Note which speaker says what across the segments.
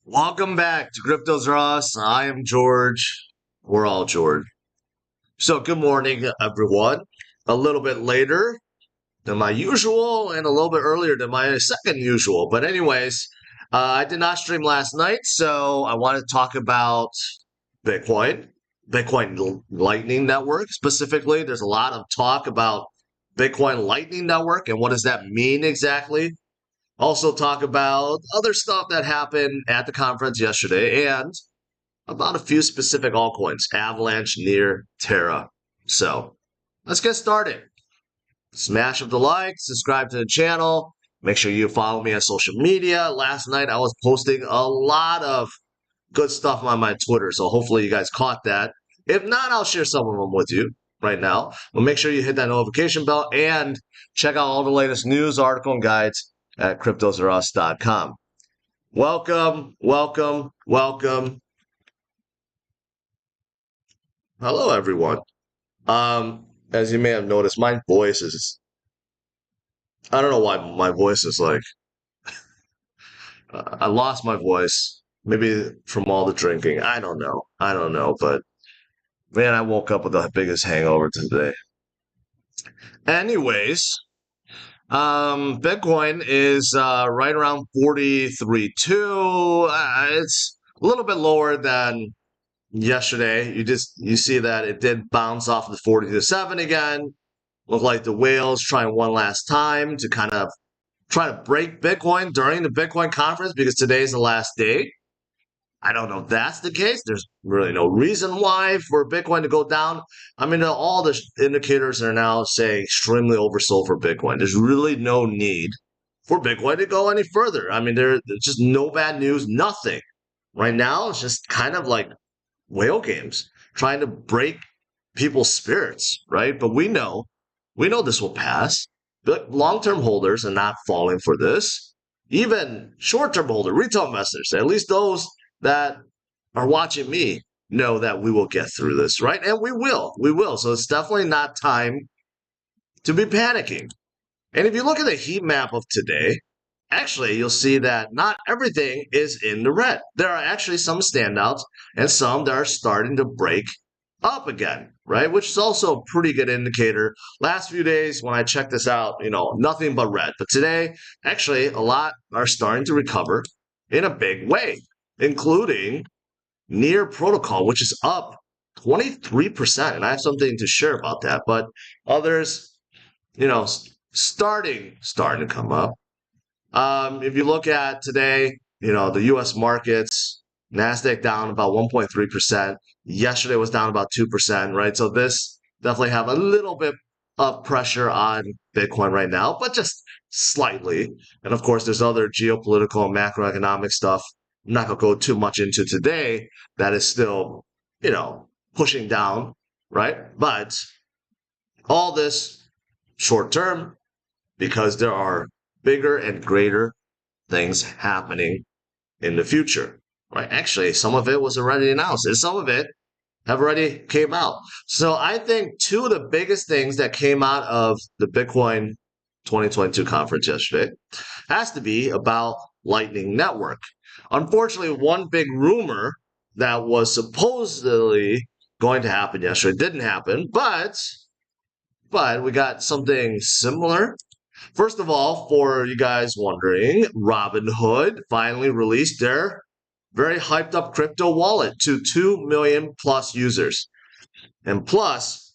Speaker 1: Welcome back to CryptosRUs. I am George. We're all George. So, good morning, everyone. A little bit later than my usual and a little bit earlier than my second usual. But, anyways, I did not stream last night, so I want to talk about Bitcoin, Lightning Network specifically. There's a lot of talk about Bitcoin Lightning Network and what does that mean exactly. Also, talk about other stuff that happened at the conference yesterday and about a few specific altcoins, Avalanche, Near, Terra. So let's get started. Smash up the like, subscribe to the channel. Make sure you follow me on social media. Last night I was posting a lot of good stuff on my Twitter, so hopefully you guys caught that. If not, I'll share some of them with you right now. But make sure you hit that notification bell and check out all the latest news, article, and guides at CryptosRUs.com. Welcome, welcome, welcome. Hello, everyone. As you may have noticed, my voice is, I don't know why my voice is like, I lost my voice. Maybe from all the drinking. I don't know. But man, I woke up with the biggest hangover today. Anyways, Bitcoin is right around 43.2. It's a little bit lower than yesterday. You see that it did bounce off of the 42.7 again. Look like the whales trying one last time to kind of try to break Bitcoin during the Bitcoin conference because today's the last day. I don't know if that's the case. There's really no reason why for Bitcoin to go down. I mean, all the indicators are now saying extremely oversold for Bitcoin. There's really no need for Bitcoin to go any further. I mean, there's just no bad news, nothing. Right now, it's just kind of like whale games, trying to break people's spirits, right? But we know this will pass. But long-term holders are not falling for this. Even short-term holder, retail investors, at least those that are watching me know that we will get through this, right? And we will. So it's definitely not time to be panicking. And if you look at the heat map of today, actually, you'll see that not everything is in the red. There are actually some standouts and some that are starting to break up again, right? Which is also a pretty good indicator. Last few days, when I checked this out, nothing but red. But today, actually, a lot are starting to recover in a big way, including Near Protocol, which is up 23%. And I have something to share about that. But others, starting to come up. If you look at today, the U.S. markets, NASDAQ down about 1.3%. Yesterday was down about 2%, right? So this definitely have a little bit of pressure on Bitcoin right now, but just slightly. And of course, there's other geopolitical and macroeconomic stuff I'm not going to go too much into today that is still, pushing down, right? But all this short term because there are bigger and greater things happening in the future, right? Actually, some of it was already announced, and some of it have already came out. So I think two of the biggest things that came out of the Bitcoin 2022 conference yesterday has to be about Lightning Network. Unfortunately, one big rumor that was supposedly going to happen yesterday didn't happen, but we got something similar. First of all, for you guys wondering, Robinhood finally released their very hyped up crypto wallet to 2 million plus users. And plus,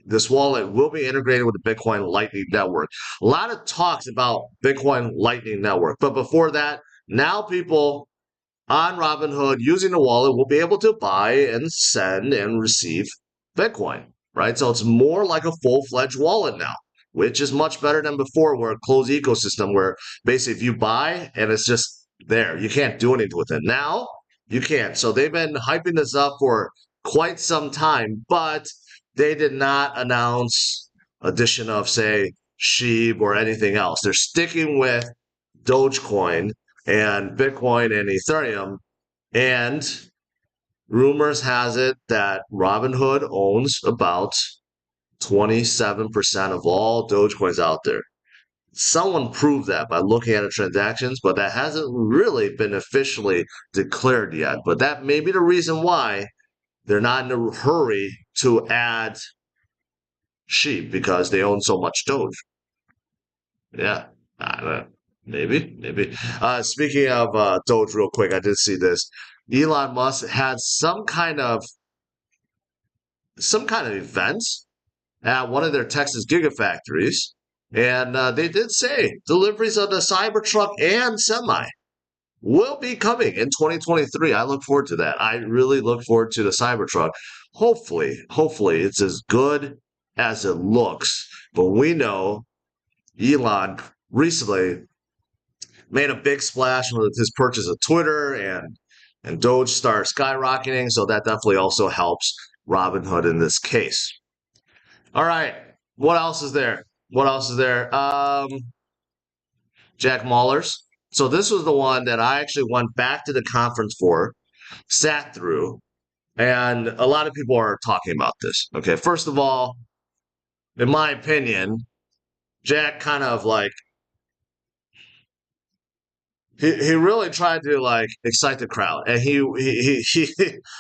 Speaker 1: this wallet will be integrated with the Bitcoin Lightning Network. A lot of talks about Bitcoin Lightning Network. But before that, now people on Robinhood using the wallet will be able to buy and send and receive Bitcoin, right? So it's more like a full-fledged wallet now, which is much better than before, where a closed ecosystem where basically if you buy and it's just there, you can't do anything with it. Now you can. So they've been hyping this up for quite some time, but they did not announce addition of, say, SHIB or anything else. They're sticking with Dogecoin and Bitcoin and Ethereum. And rumors has it that Robinhood owns about 27% of all Dogecoins out there. someone proved that by looking at the transactions, but that hasn't really been officially declared yet. But that may be the reason why they're not in a hurry to add sheep because they own so much Doge. Yeah, I don't know. Maybe. Speaking of Doge, real quick, I did see this. Elon Musk had some kind of event at one of their Texas gigafactories, and they did say deliveries of the Cybertruck and semi will be coming in 2023. I look forward to that. I really look forward to the Cybertruck. Hopefully, it's as good as it looks. But we know Elon recently made a big splash with his purchase of Twitter, and Doge starts skyrocketing, so that definitely also helps Robinhood in this case. All right, what else is there? What else is there? Jack Mallers. So this was the one that I actually went back to the conference for, sat through, and a lot of people are talking about this. Okay, first of all, in my opinion, Jack kind of like he really tried to like excite the crowd, and he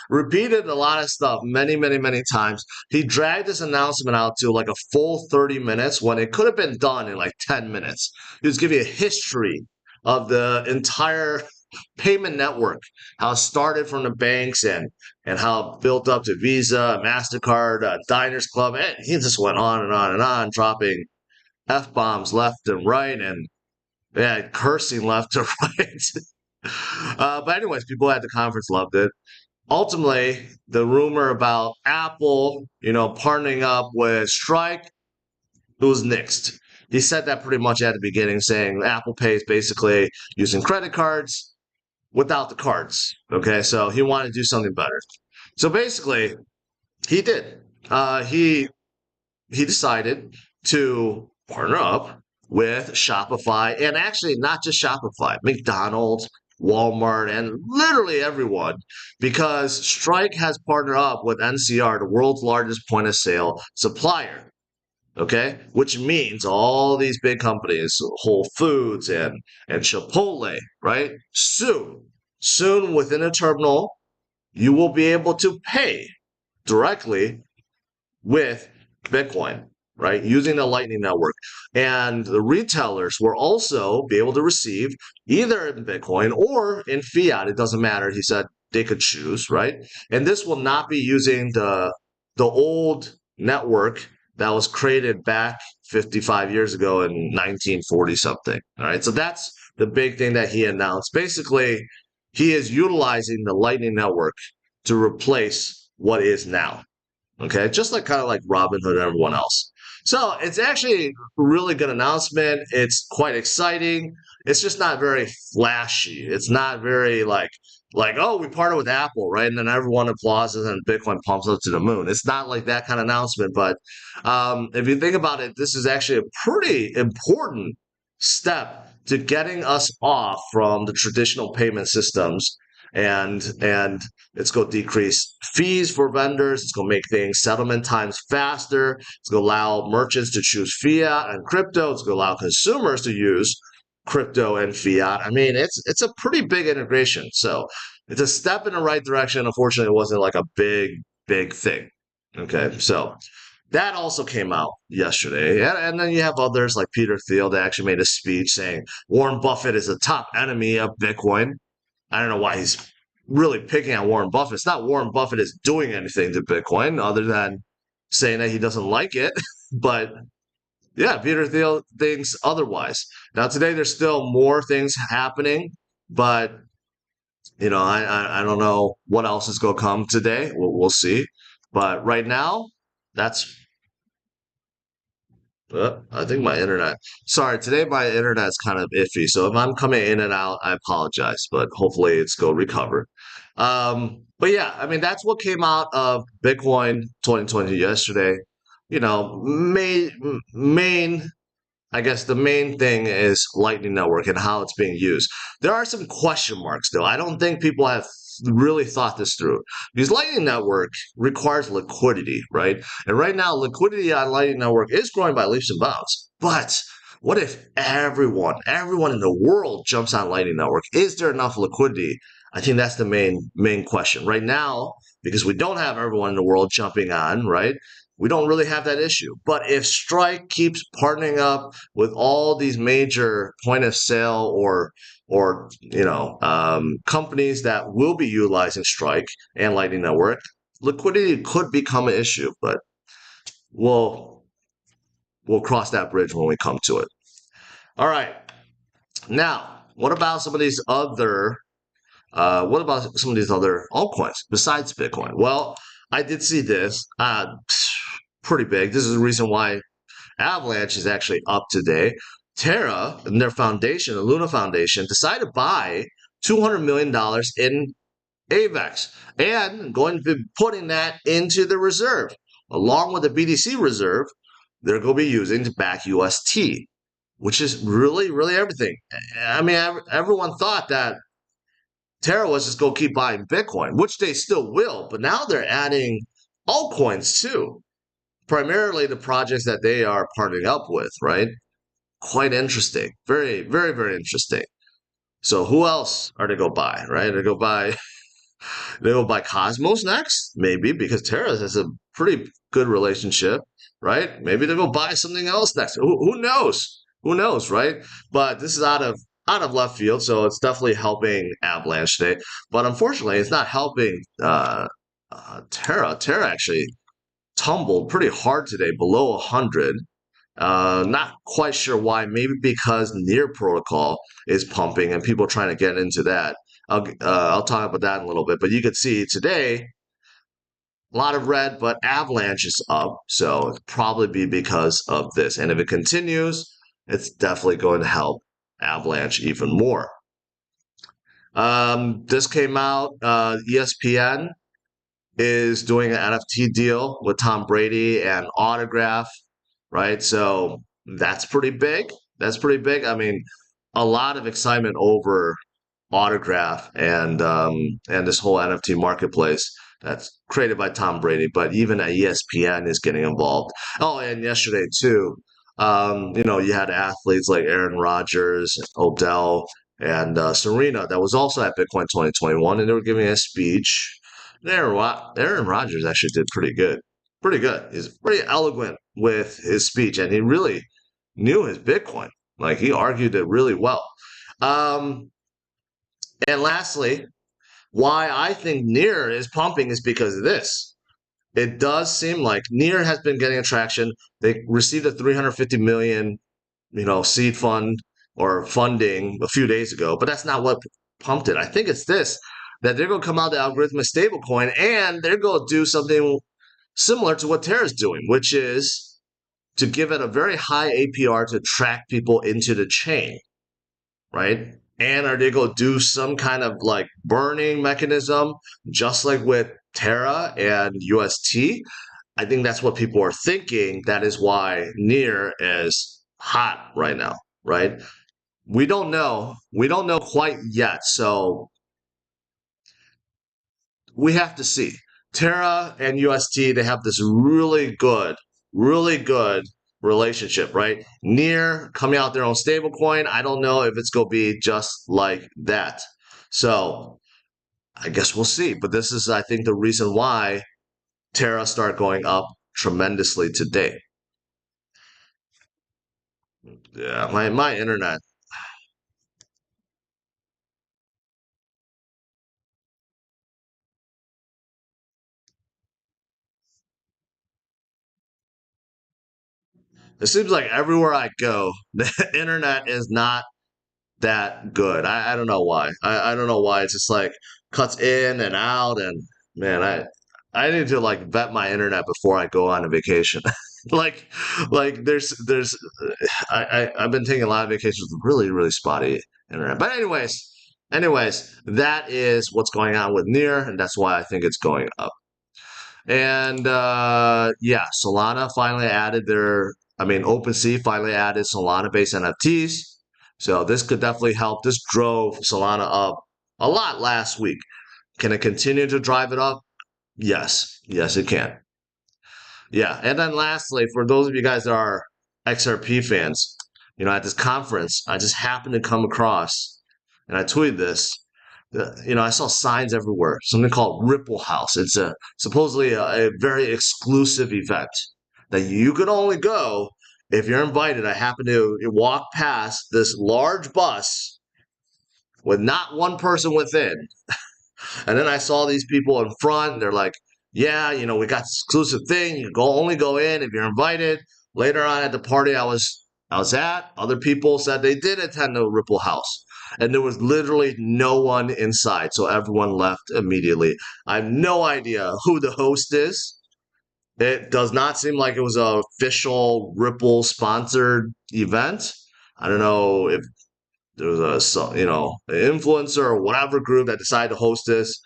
Speaker 1: repeated a lot of stuff many times. He dragged this announcement out to like a full 30 minutes when it could have been done in like 10 minutes. He was giving a history of the entire payment network, how it started from the banks and how it built up to Visa, MasterCard, Diners Club, and he just went on and on and on, dropping F-bombs left and right, and yeah, cursing left to right. But anyways, people at the conference loved it. Ultimately, the rumor about Apple, partnering up with Strike, it was nixed. He said that pretty much at the beginning, saying Apple Pay is basically using credit cards without the cards. Okay, so he wanted to do something better. So basically, he did. He decided to partner up with Shopify, and actually not just Shopify, McDonald's, Walmart, and literally everyone, because Strike has partnered up with NCR, the world's largest point of sale supplier. Okay, which means all these big companies, Whole Foods and Chipotle, right? Soon within a terminal, you will be able to pay directly with Bitcoin, right? Using the Lightning Network. And the retailers will also be able to receive either in Bitcoin or in fiat. It doesn't matter. He said they could choose, right? And this will not be using the old network that was created back 55 years ago in 1940 something. All right. So that's the big thing that he announced. Basically, he is utilizing the Lightning Network to replace what is now. Okay, just like kind of like Robinhood and everyone else. So it's actually a really good announcement. It's quite exciting. It's just not very flashy. It's not very like oh, we partnered with Apple, right? And then everyone applauds and Bitcoin pumps up to the moon. It's not like that kind of announcement. But if you think about it, this is actually a pretty important step to getting us off from the traditional payment systems, and it's going to decrease fees for vendors. It's going to make things settlement times faster. It's going to allow merchants to choose fiat and crypto. It's going to allow consumers to use crypto and fiat. I mean, it's a pretty big integration. So it's a step in the right direction. Unfortunately, it wasn't like a big thing. Okay, so that also came out yesterday. And then you have others like Peter Thiel that actually made a speech saying Warren Buffett is a top enemy of Bitcoin. I don't know why he's really picking on Warren Buffett. It's not Warren Buffett is doing anything to Bitcoin other than saying that he doesn't like it. But yeah, Peter Thiel thinks otherwise. Now today there's still more things happening, but I don't know what else is going to come today. We'll see. But right now, that's I think my internet. Sorry, today my internet's kind of iffy. So if I'm coming in and out, I apologize, but hopefully it's going to recover. But yeah, I mean, that's what came out of Bitcoin 2020 yesterday. Main, I guess the main thing is Lightning Network and how it's being used. There are some question marks, though. I don't think people have really thought this through because Lightning Network requires liquidity, right? And right now, liquidity on Lightning Network is growing by leaps and bounds. But What if everyone in the world jumps on Lightning Network? Is there enough liquidity? I think that's the main question right now, because we don't have everyone in the world jumping on, right? We don't really have that issue. But if Strike keeps partnering up with all these major point of sale or companies that will be utilizing Strike and Lightning Network, liquidity could become an issue. But we'll we'll cross that bridge when we come to it. All right. Now, what about some of these other altcoins besides Bitcoin? Well, I did see this pretty big. This is the reason why Avalanche is actually up today. Terra and their foundation, the Luna Foundation, decided to buy $200 million in AVAX and going to be putting that into the reserve. Along with the BTC reserve, they're going to be using to back UST, which is really, really everything. I mean, everyone thought that Terra was just going to keep buying Bitcoin, which they still will, but now they're adding altcoins too, primarily the projects that they are partnering up with, right? Quite interesting. Very, very, very interesting. So who else are they going to buy, right? They go buy Cosmos next, maybe, because Terra has a pretty good relationship, right? Maybe they'll go buy something else next. Who knows? Who knows, right? But this is out of left field, so it's definitely helping Avalanche today. But unfortunately, it's not helping Terra. Terra actually tumbled pretty hard today, below 100. Not quite sure why. Maybe because Near Protocol is pumping and people are trying to get into that. I'll talk about that in a little bit. But you could see today a lot of red, but Avalanche is up, so it'll probably be because of this. And if it continues, it's definitely going to help Avalanche even more. This came out. ESPN is doing an NFT deal with Tom Brady and Autograph, right? So that's pretty big. That's pretty big. I mean, a lot of excitement over Autograph and this whole NFT marketplace that's created by Tom Brady. But even ESPN is getting involved. Oh, and yesterday too, you had athletes like Aaron Rodgers, Odell, and Serena that was also at Bitcoin 2021, and they were giving a speech. Aaron Rodgers actually did pretty good. Pretty good. He's pretty eloquent with his speech, and he really knew his Bitcoin. Like, he argued it really well. Um, and lastly, why I think Near is pumping is because of this. It does seem like Near has been getting traction. They received a 350 million, seed fund or funding a few days ago, but that's not what pumped it. I think it's this, that they're going to come out the algorithmic stablecoin and they're going to do something similar to what Terra's doing, which is to give it a very high APR to attract people into the chain, right? And are they going to do some kind of like burning mechanism, just like with Terra and UST? I think that's what people are thinking. That is why Near is hot right now, right? We don't know. We don't know quite yet. So we have to see. Terra and UST, they have this really good relationship, right? Near coming out their own stablecoin. I don't know if it's going to be just like that. So I guess we'll see. But this is, I think, the reason why Terra start going up tremendously today. Yeah, my internet. It seems like everywhere I go, the internet is not that good. I don't know why. I don't know why. It's just like cuts in and out, and man, I need to like vet my internet before I go on a vacation. like like there's I've been taking a lot of vacations with really, really spotty internet. But anyways, that is what's going on with Near, and that's why I think it's going up. And yeah, Solana finally added OpenSea finally added Solana-based NFTs. So this could definitely help. This drove Solana up a lot last week. Can it continue to drive it up? Yes. Yes, it can. Yeah. And then lastly, for those of you guys that are XRP fans, at this conference, I just happened to come across, and I tweeted this. I saw signs everywhere. Something called Ripple House. It's a supposedly a very exclusive event that you could only go if you're invited. I happened to walk past this large bus with not one person within. And then I saw these people in front, and they're like, "Yeah, we got this exclusive thing. You only go in if you're invited." Later on at the party I was at, other people said they did attend the Ripple House, and there was literally no one inside, so everyone left immediately. I have no idea who the host is. It does not seem like it was an official Ripple sponsored event. I don't know if there was an influencer or whatever group that decided to host this,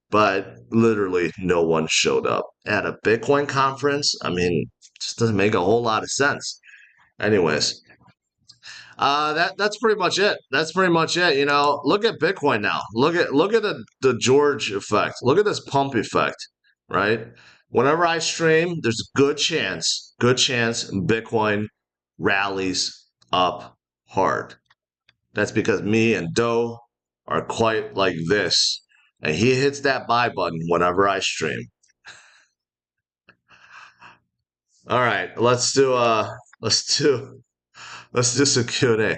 Speaker 1: but literally no one showed up at a Bitcoin conference. I mean, it just doesn't make a whole lot of sense. Anyways, that's pretty much it. That's pretty much it. Look at Bitcoin now. Look at the George effect. Look at this pump effect, right? Whenever I stream, there's a good chance Bitcoin rallies up hard. That's because me and Doe are quite like this. And he hits that buy button whenever I stream. All right, let's do some Q&A.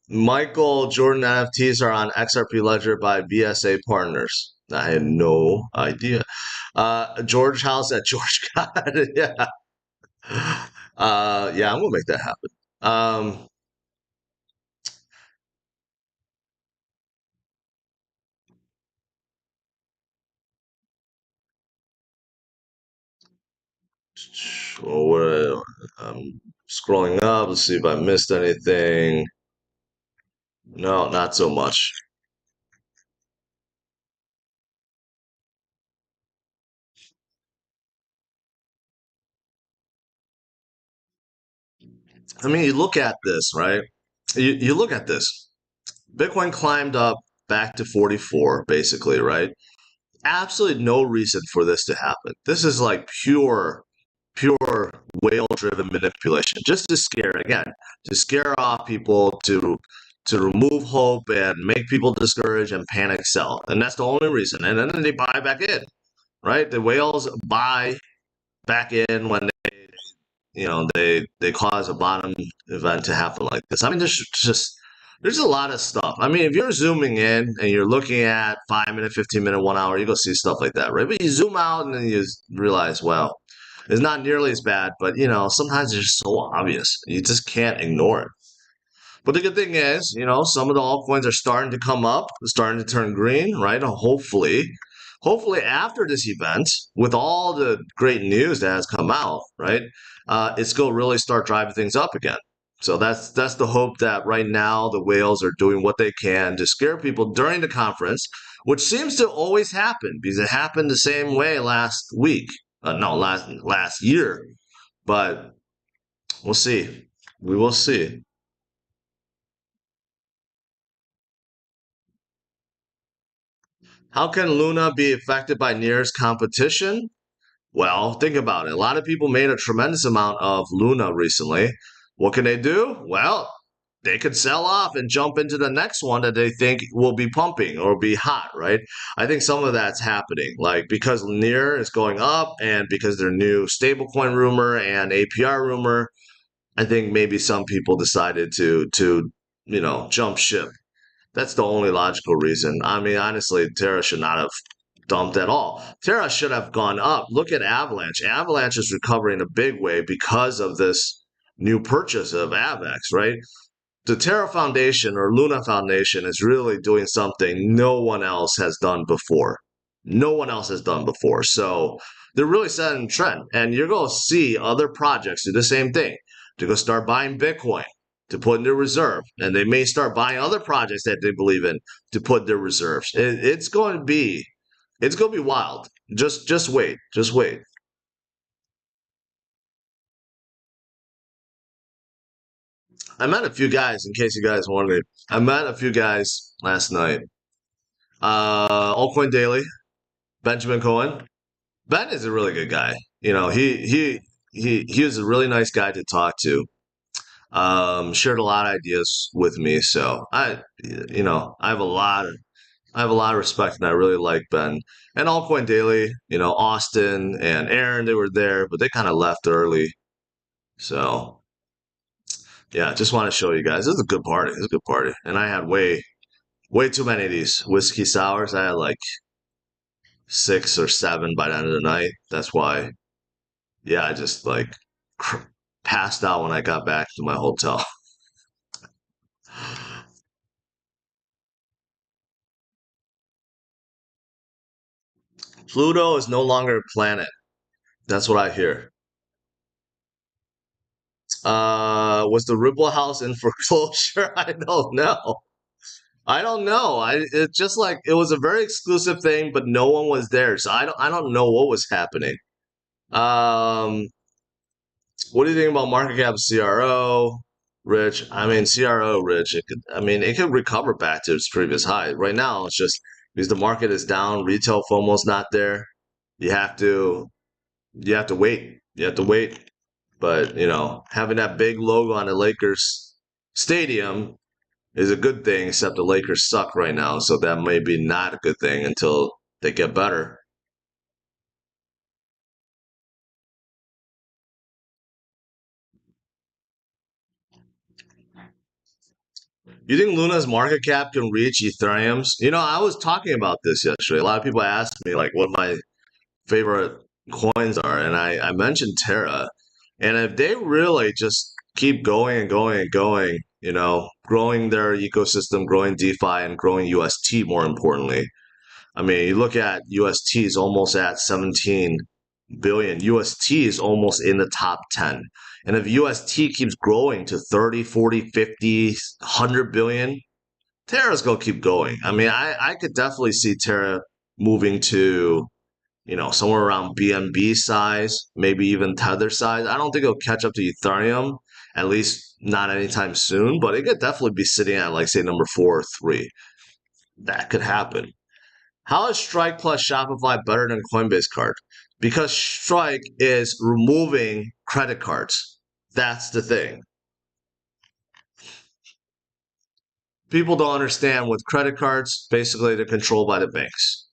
Speaker 1: Michael Jordan NFTs are on XRP Ledger by BSA Partners. I had no idea. George House at George God. Yeah. Yeah, I'm gonna make that happen. I'm scrolling up. Let's see if I missed anything. No, not so much. I mean, you look at this, right? You look at this. Bitcoin climbed up back to 44, basically, right? Absolutely no reason for this to happen. This is like pure whale-driven manipulation, just to scare off people, to remove hope and make people discouraged and panic sell. And that's the only reason. And then they buy back in, right? The whales buy back in when they cause a bottom event to happen like this. I mean, there's a lot of stuff. I mean, if you're zooming in and you're looking at 5 minute, 15 minute, 1 hour, you're gonna see stuff like that, right? But you zoom out and then you realize, well, it's not nearly as bad, but sometimes it's just so obvious. You just can't ignore it. But the good thing is, some of the altcoins are starting to come up, starting to turn green, right? Hopefully after this event, with all the great news that has come out, right, it's going to really start driving things up again. So that's the hope, that right now the whales are doing what they can to scare people during the conference, which seems to always happen because it happened the same way last week. No, last year. But we'll see. We will see. How can Luna be affected by Near's competition? Well, think about it. A lot of people made a tremendous amount of Luna recently. What can they do? Well, they could sell off and jump into the next one that they think will be pumping or be hot, right? I think some of that's happening, like because Near is going up and because their new stablecoin rumor and APR rumor. I think maybe some people decided to jump ship. That's the only logical reason. I mean, honestly, Terra should not have dumped at all. Terra should have gone up. Look at Avalanche. Avalanche is recovering a big way because of this new purchase of AVAX, right? The Terra Foundation or Luna Foundation is really doing something no one else has done before. No one else has done before. So they're really setting a trend. And you're going to see other projects do the same thing. To go start buying Bitcoin to put in their reserve. And they may start buying other projects that they believe in to put their reserves. It's going to be wild. Just wait. Just wait. I met a few guys, in case you guys wondered. I met a few guys last night. Altcoin Daily, Benjamin Cohen. Ben is a really good guy. You know, he was a really nice guy to talk to. Shared a lot of ideas with me. So I have a lot of respect, and I really like Ben. And Altcoin Daily, Austin and Aaron, they were there, but they kind of left early. So yeah, just want to show you guys. This is a good party. This is a good party. And I had way too many of these whiskey sours. I had like 6 or 7 by the end of the night. That's why, yeah, I just like cr- passed out when I got back to my hotel. Pluto is no longer a planet. That's what I hear. Was the Ripple house in foreclosure? I don't know. I don't know. It's just like it was a very exclusive thing, but no one was there, so I don't know what was happening. Um, what do you think about market cap CRO, Rich? I mean CRO, Rich. It could recover back to its previous high. Right now, it's just because the market is down, retail FOMO's not there. You have to you have to wait. You have to wait. But having that big logo on the Lakers stadium is a good thing, except the Lakers suck right now, so that may be not a good thing until they get better. You think Luna's market cap can reach Ethereum's? I was talking about this yesterday. A lot of people asked me like what my favorite coins are, and I mentioned Terra. And if they really just keep going and going and going, growing their ecosystem, growing DeFi, and growing UST more importantly. I mean, you look at UST is almost at 17 billion. UST is almost in the top 10. And if UST keeps growing to 30, 40, 50, 100 billion, Terra's going to keep going. I mean, I could definitely see Terra moving to, somewhere around BNB size, maybe even Tether size. I don't think it'll catch up to Ethereum, at least not anytime soon, but it could definitely be sitting at, like, say, number 4 or 3. That could happen. How is Strike plus Shopify better than Coinbase Card? Because Strike is removing credit cards. That's the thing. People don't understand with credit cards, basically they're controlled by the banks.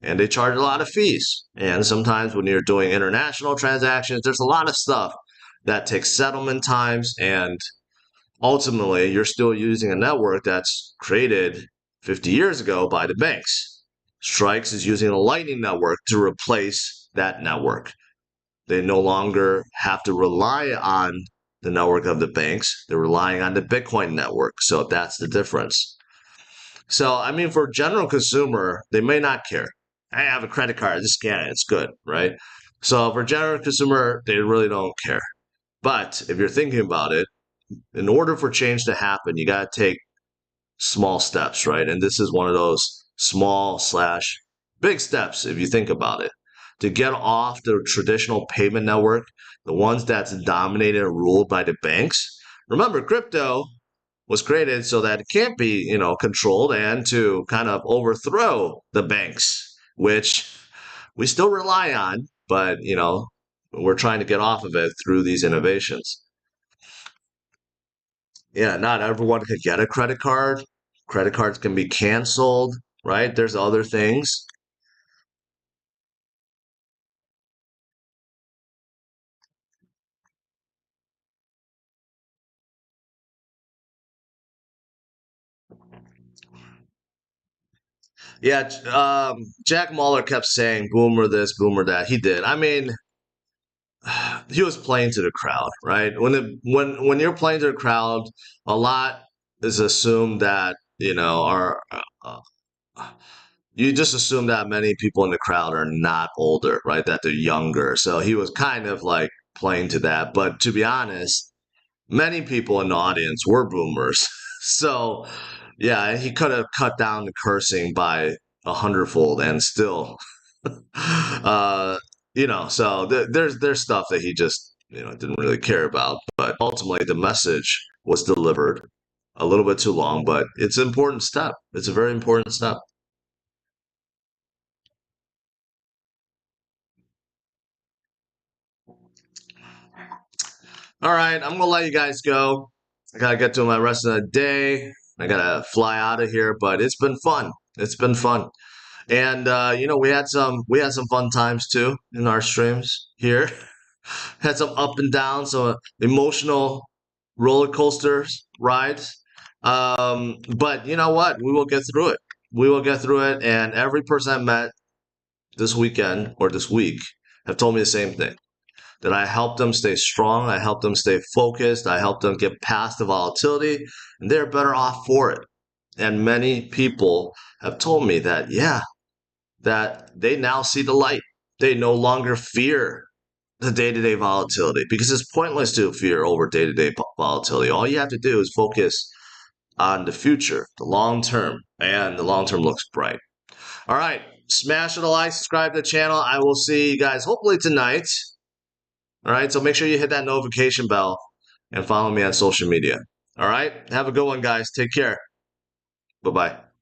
Speaker 1: And they charge a lot of fees. And sometimes when you're doing international transactions, there's a lot of stuff that takes settlement times. And ultimately, you're still using a network that's created 50 years ago by the banks. Strikes is using a Lightning network to replace that network. They no longer have to rely on the network of the banks. They're relying on the Bitcoin network. So that's the difference. So, I mean, for general consumer, they may not care. I have a credit card, just scan it, it's good, right? So for general consumer, they really don't care. But if you're thinking about it, in order for change to happen, you got to take small steps, right? And this is one of those small slash big steps if you think about it. To get off the traditional payment network, the ones that's dominated and ruled by the banks. Remember, crypto was created so that it can't be, controlled and to kind of overthrow the banks, which we still rely on, but, we're trying to get off of it through these innovations. Yeah, not everyone could get a credit card. Credit cards can be canceled, right? There's other things. Yeah, Jack Muller kept saying boomer this, boomer that. He did. I mean, he was playing to the crowd, right? When you're playing to the crowd, a lot is assumed that, are you just assume that many people in the crowd are not older, right? That they're younger. So he was kind of like playing to that. But to be honest, many people in the audience were boomers. So, yeah, he could have cut down the cursing by 100-fold and still, uh, so there's stuff that he just I didn't really care about. But ultimately, the message was delivered. A little bit too long, but it's an important step. It's a very important step. All right, I'm gonna let you guys go. I gotta get to my rest of the day. I gotta fly out of here, but it's been fun. It's been fun. And we had some fun times too in our streams here. Had some up and down, some emotional roller coasters rides. But you know what? We will get through it. We will get through it. And every person I met this weekend or this week have told me the same thing. That I helped them stay strong, I helped them stay focused, I helped them get past the volatility, and they're better off for it. And many people have told me that, yeah, that they now see the light. They no longer fear the day-to-day volatility because it's pointless to fear over day-to-day volatility. All you have to do is focus on the future, the long term, and the long term looks bright. All right, smash the like, subscribe to the channel. I will see you guys hopefully tonight. All right, so make sure you hit that notification bell and follow me on social media. All right, have a good one, guys. Take care. Bye bye.